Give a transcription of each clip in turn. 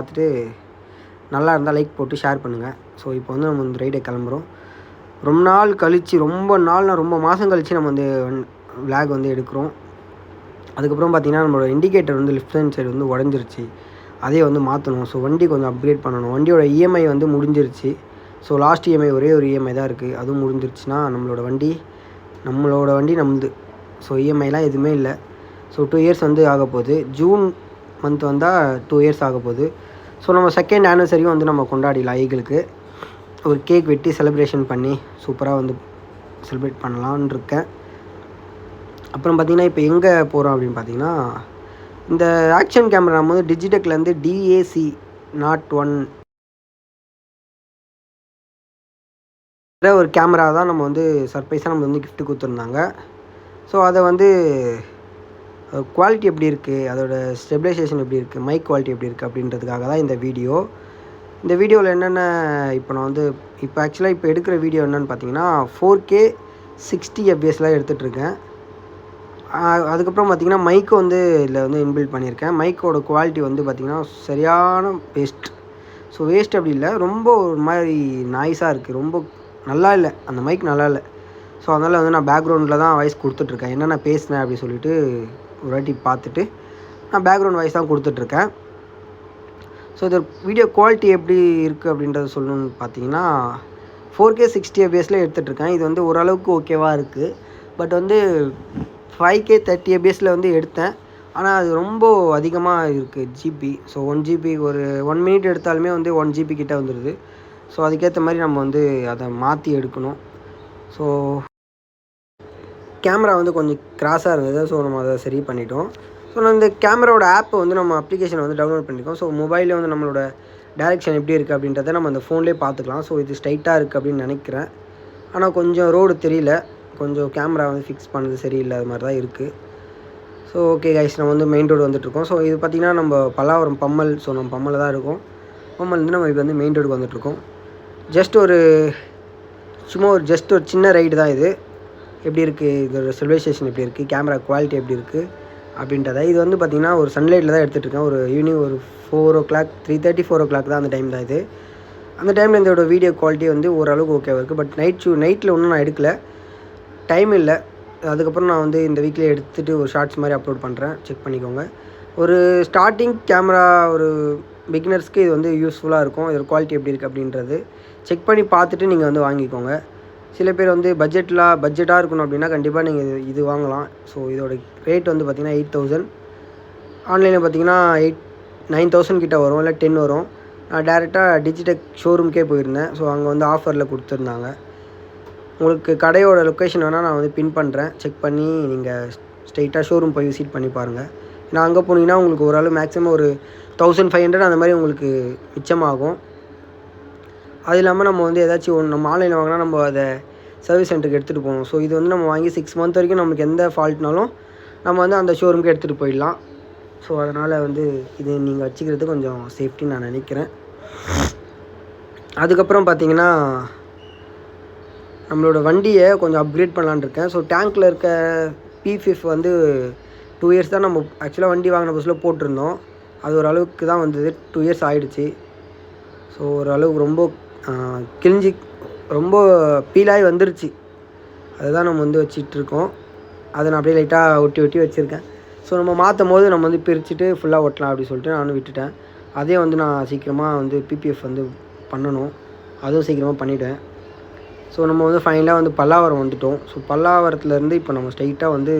பார்த்துட்டு நல்லா இருந்தால் லைக் போட்டு ஷேர் பண்ணுங்கள். ஸோ இப்போ வந்து நம்ம இந்த ரைடை கிளம்புறோம். ரொம்ப நாள் கழித்து, ரொம்ப மாதம் கழித்து நம்ம வந்து விளாக் வந்து எடுக்கிறோம். அதுக்கப்புறம் பார்த்திங்கன்னா நம்மளோட இண்டிகேட்டர் வந்து லெஃப்ட் ஹேண்ட் சைடு வந்து உடஞ்சிருச்சு. அதே வந்து மாற்றணும். ஸோ வண்டி கொஞ்சம் அப்கிரேட் பண்ணணும். வண்டியோட இஎம்ஐ வந்து முடிஞ்சிருச்சு. ஸோ லாஸ்ட் இஎம்ஐ ஒரே ஒரு இஎம்ஐ தான் இருக்குது. அதுவும் முடிஞ்சிருச்சுன்னா நம்மளோட வண்டி நம்மளுது. ஸோ இஎம்ஐலாம் எதுவுமே இல்லை. ஸோ 2 இயர்ஸ் வந்து ஆக போகுது. ஜூன் மந்த் வந்தால் 2 இயர்ஸ் ஆக போகுது. ஸோ நம்ம செகண்ட் ஆனிவர்சரியும் வந்து நம்ம கொண்டாடிடலாம். ஈகிளுக்கு ஒரு கேக் வெட்டி செலிப்ரேஷன் பண்ணி சூப்பராக வந்து செலிப்ரேட் பண்ணலான்னு இருக்கேன். அப்புறம் பார்த்திங்கன்னா இப்போ எங்கே போகிறோம் அப்படின்னு பார்த்திங்கன்னா, இந்த ஆக்ஷன் கேமரா நம்ம வந்து டிஜிடெக்லேருந்து DAC01 ஒரு கேமரா தான் நம்ம வந்து சர்ப்ரைஸாக நம்ம வந்து கிஃப்ட்டு கொடுத்துருந்தாங்க. ஸோ அதை வந்து குவாலிட்டி எப்படி இருக்குது, அதோட ஸ்டெபிலைசேஷன் எப்படி இருக்குது, மைக் குவாலிட்டி எப்படி இருக்குது அப்படின்றதுக்காக தான் இந்த வீடியோ. இந்த வீடியோவில் என்னென்ன இப்போ நான் வந்து ஆக்சுவலாக இப்போ எடுக்கிற வீடியோ என்னென்னு பார்த்தீங்கன்னா 4K 60 fps எடுத்துகிட்ருக்கேன். அதுக்கப்புறம் பார்த்திங்கன்னா மைக்கு வந்து இதில் வந்து இன்பில்ட் பண்ணியிருக்கேன். மைக்கோட குவாலிட்டி வந்து பார்த்திங்கன்னா சரியான வேஸ்ட் அப்படி இல்லை, ரொம்ப ஒரு மாதிரி நாய்ஸாக இருக்குது, ரொம்ப நல்லா இல்லை, அந்த மைக் நல்லா இல்லை. ஸோ அதனால் வந்து நான் பேக்ரவுண்டில் தான் வாய்ஸ் கொடுத்துட்ருக்கேன். என்னென்ன பேசினேன் அப்படின்னு சொல்லிட்டு ஒரு வாட்டி பார்த்துட்டு நான் பேக்ரவுண்ட் வாய்ஸ் தான் கொடுத்துட்ருக்கேன். ஸோ இது வீடியோ குவாலிட்டி எப்படி இருக்குது அப்படின்றத சொல்லணும்னு பார்த்தீங்கன்னா 4K 60 fps எடுத்துகிட்ருக்கேன். இது வந்து ஓரளவுக்கு ஓகேவாக இருக்குது. பட் வந்து 5K 30 fps வந்து எடுத்தேன். ஆனால் அது ரொம்ப அதிகமாக இருக்குது ஜிபி. ஸோ 1 GB ஒரு 1 மினிட் எடுத்தாலுமே வந்து 1 GB கிட்டே வந்துடுது. ஸோ அதுக்கேற்ற மாதிரி நம்ம வந்து அதை மாற்றி எடுக்கணும். ஸோ கேமரா வந்து கொஞ்சம் கிராஸாக இருந்தது. ஸோ நம்ம அதை சரி பண்ணிட்டோம். ஸோ நான் இந்த கேமராவோட ஆப்பை வந்து நம்ம அப்ளிகேஷனை வந்து டவுன்லோட் பண்ணியிருக்கோம். ஸோ மொபைலே வந்து நம்மளோட டைரெக்ஷன் எப்படி இருக்குது அப்படின்றத நம்ம அந்த ஃபோன்லேயே பார்த்துக்கலாம். ஸோ இது ஸ்ட்ரைட்டாக இருக்குது அப்படின்னு நினைக்கிறேன். ஆனால் கொஞ்சம் ரோடு தெரியல, கொஞ்சம் கேமரா வந்து ஃபிக்ஸ் பண்ணது சரியில்லை, அது மாதிரி தான் இருக்குது. ஸோ ஓகே கைஸ், நம்ம வந்து மெயின் ரோடு வந்துட்டுருக்கோம். ஸோ இது பார்த்திங்கன்னா நம்ம பல்லாவரம் பம்மல். ஸோ நம்ம பம்மலில் தான் இருக்கும். பம்மல்லேருந்து நம்ம இப்போ வந்து மெயின் ரோடுக்கு வந்துட்டுருக்கோம். ஜஸ்ட் ஒரு சின்ன ரைடு தான் இது. எப்படி இருக்குது, இதோட சிவிலைசேஷன் எப்படி இருக்குது, கேமரா குவாலிட்டி எப்படி இருக்குது அப்படின்றத. இது வந்து பார்த்திங்கன்னா ஒரு சன்லைட்டில் தான் எடுத்துகிட்ருக்கேன். ஒரு ஈவினிங் ஒரு 4 o'clock 3:30 4 o'clock தான் அந்த டைம் தான் இது. அந்த டைமில் இதோட வீடியோ குவாலிட்டி வந்து ஓரளவுக்கு ஓகேவாக இருக்குது. பட் நைட்டில் ஒன்றும் நான் எடுக்கலை, டைம் இல்லை. அதுக்கப்புறம் நான் வந்து இந்த வீக்லேயே எடுத்துகிட்டு ஒரு ஷார்ட்ஸ் மாதிரி அப்லோட் பண்ணுறேன், செக் பண்ணிக்கோங்க. ஒரு ஸ்டார்டிங் கேமரா ஒரு பிகினர்ஸ்க்கு இது வந்து யூஸ்ஃபுல்லாக இருக்கும். இதோட குவாலிட்டி எப்படி இருக்குது அப்படின்றது செக் பண்ணி பார்த்துட்டு நீங்கள் வந்து வாங்கிக்கோங்க. சில பேர் வந்து பட்ஜெட்டாக இருக்கணும் அப்படின்னா கண்டிப்பாக நீங்கள் இது வாங்கலாம். ஸோ இதோட ரேட் வந்து பார்த்திங்கன்னா 8,000. ஆன்லைனில் பார்த்திங்கன்னா 9,000 கிட்ட வரும், இல்லை 10 வரும். நான் டேரெக்டாக டிஜிடெக் ஷோரூம்க்கே போயிருந்தேன். ஸோ அங்கே வந்து ஆஃபரில் கொடுத்துருந்தாங்க. உங்களுக்கு கடையோட லொக்கேஷன் வேணால் நான் வந்து பின் பண்ணுறேன், செக் பண்ணி நீங்கள் ஸ்ட்ரெயிட்டாக ஷோரூம் போய் விசிட் பண்ணி பாருங்கள். ஏன்னா அங்கே போனீங்கன்னா உங்களுக்கு ஓரளவு மேக்ஸிமம் ஒரு 1500 அந்த மாதிரி உங்களுக்கு மிச்சமாகும். அது இல்லாமல் நம்ம வந்து ஏதாச்சும் நம்ம ஆன்லைனில் வாங்கினா நம்ம அதை சர்வீஸ் சென்டருக்கு எடுத்துகிட்டு போகணும். ஸோ இது வந்து நம்ம வாங்கி 6 month வரைக்கும் நமக்கு எந்த ஃபால்ட்னாலும் நம்ம வந்து அந்த ஷோரூமுக்கு எடுத்துகிட்டு போயிடலாம். ஸோ அதனால் வந்து இது நீங்கள் வச்சுக்கிறது கொஞ்சம் சேஃப்டின்னு நான் நினைக்கிறேன். அதுக்கப்புறம் பார்த்திங்கன்னா நம்மளோட வண்டியை கொஞ்சம் அப்கிரேட் பண்ணலான்னு இருக்கேன். ஸோ டேங்க்கில் இருக்க P5 வந்து 2 இயர்ஸ் தான் நம்ம ஆக்சுவலாக வண்டி வாங்கின புதுசில் போட்டிருந்தோம். அது ஓரளவுக்கு தான் வந்தது. 2 இயர்ஸ் ஆகிடுச்சு. ஸோ ஓரளவுக்கு ரொம்ப கிழிஞ்சி ரொம்ப பீலாகி வந்துருச்சு. அதுதான் நம்ம வந்து வச்சிட்ருக்கோம். அதை நான் அப்படியே லைட்டாக ஒட்டி வச்சுருக்கேன். ஸோ நம்ம மாற்றும் போது நம்ம வந்து பிரிச்சுட்டு ஃபுல்லாக ஒட்டலாம் அப்படின்னு சொல்லிட்டு நானும் விட்டுட்டேன். அதே வந்து நான் சீக்கிரமாக வந்து PPF வந்து பண்ணணும், அதுவும் சீக்கிரமாக பண்ணிவிட்டேன். ஸோ நம்ம வந்து ஃபைனலாக வந்து பல்லாவரம் வந்துவிட்டோம். ஸோ பல்லாவரத்துலேருந்து இப்போ நம்ம ஸ்ட்ரைட்டாக வந்து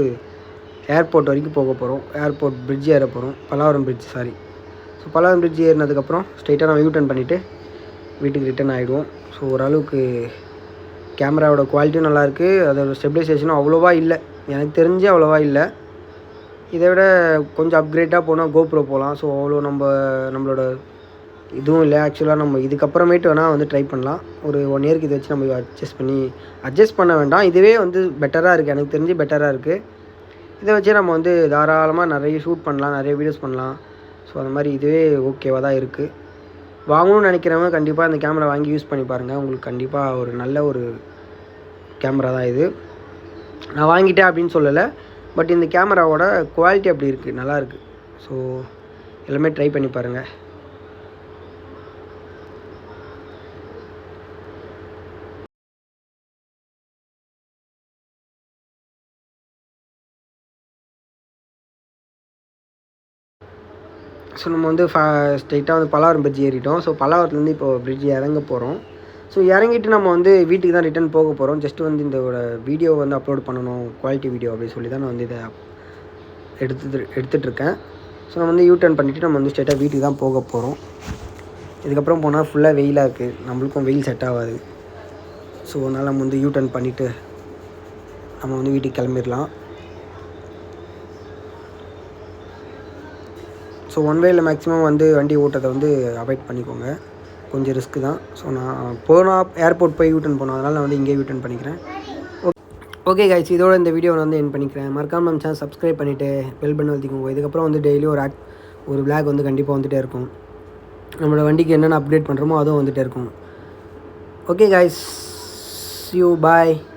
ஏர்போர்ட் வரைக்கும் போக போகிறோம். ஏர்போர்ட் பிரிட்ஜ் ஏற போகிறோம், Pallavaram bridge so Pallavaram bridge ஏறினதுக்கப்புறம் ஸ்ட்ரைட்டாக நம்ம யூட்டர்ன் பண்ணிவிட்டு வீட்டுக்கு ரிட்டர்ன் ஆகிடுவோம். ஸோ ஓரளவுக்கு கேமராவோட குவாலிட்டியும் நல்லாயிருக்கு, அதோட ஸ்டெபிலைசேஷனும் அவ்வளோவா இல்லை, எனக்கு தெரிஞ்சு அவ்வளோவா இல்லை. இதை விட கொஞ்சம் அப்கிரேட்டாக போனால் GoPro போகலாம். ஸோ அவ்வளோ நம்மளோட இதுவும் இல்லை. ஆக்சுவலாக நம்ம இதுக்கப்புறமேட்டு வேணால் வந்து ட்ரை பண்ணலாம். ஒரு 1 இயருக்கு இதை வச்சு நம்ம அட்ஜஸ்ட் பண்ண வேண்டாம். இதுவே வந்து பெட்டராக இருக்குது, எனக்கு தெரிஞ்சு பெட்டராக இருக்குது. இதை வச்சே நம்ம வந்து தாராளமாக நிறைய ஷூட் பண்ணலாம், நிறைய வீடியோஸ் பண்ணலாம். ஸோ அந்த மாதிரி இதுவே ஓகேவாக தான் இருக்குது. வாங்கணும்னு நினைக்கிறவங்க கண்டிப்பாக இந்த கேமரா வாங்கி யூஸ் பண்ணி பாருங்கள். உங்களுக்கு கண்டிப்பாக ஒரு நல்ல ஒரு கேமரா தான் இது. நான் வாங்கிட்டேன் அப்படின்னு சொல்லலை, பட் இந்த கேமராவோட குவாலிட்டி அப்படி இருக்குது, நல்லாயிருக்கு. ஸோ எல்லாமே ட்ரை பண்ணி பாருங்கள். ஸோ நம்ம வந்து ஸ்ட்ரெயிட்டாக வந்து பல்லாவரம் பிரிட்ஜ் ஏறிட்டோம். ஸோ பல்லாவரத்துலேருந்து இப்போ பிரிட்ஜ் இறங்க போகிறோம். ஸோ இறங்கிட்டு நம்ம வந்து வீட்டுக்கு தான் ரிட்டர்ன் போக போகிறோம். ஜஸ்ட் வந்து இந்த வீடியோ வந்து அப்லோட் பண்ணணும், குவாலிட்டி வீடியோ அப்படின்னு சொல்லி தான் நான் வந்து இதை எடுத்துகிட்ருக்கேன். ஸோ நம்ம வந்து யூ டர்ன் பண்ணிவிட்டு நம்ம வந்து ஸ்ட்ரெயிட்டாக வீட்டுக்கு தான் போக போகிறோம். இதுக்கப்புறம் போனால் ஃபுல்லாக வெயிலாக இருக்குது, நம்மளுக்கும் வெயில் செட் ஆகாது. ஸோ அதனால் நம்ம வந்து யூ டர்ன் பண்ணிவிட்டு நம்ம வந்து வீட்டுக்கு கிளம்பிடலாம். ஸோ ஒன் வேயில் மேக்ஸிமம் வந்து வண்டி ஓட்டுறதை வந்து அவாய்ட் பண்ணிக்கோங்க, கொஞ்சம் ரிஸ்க்கு தான். ஸோ நான் ஏர்போர்ட் போய் யூ டர்ன் போனோம், அதனால் நான் வந்து இங்கே யூ டர்ன் பண்ணிக்கிறேன். ஓகே கைஸ், இதோட இந்த வீடியோ வந்து என் பண்ணிக்கிறேன். மறக்காமல் நம்ம சேனல் சப்ஸ்கிரைப் பண்ணிவிட்டு பெல் பண்ணி வச்சுக்கோங்க. இதுக்கப்புறம் வந்து டெய்லி ஒரு விளாக் வந்து கண்டிப்பாக வந்துகிட்டே இருக்கும். நம்மளோட வண்டிக்கு என்னென்ன அப்டேட் பண்ணுறோமோ அதுவும் வந்துகிட்டே இருக்கும். Okay guys, see you, bye.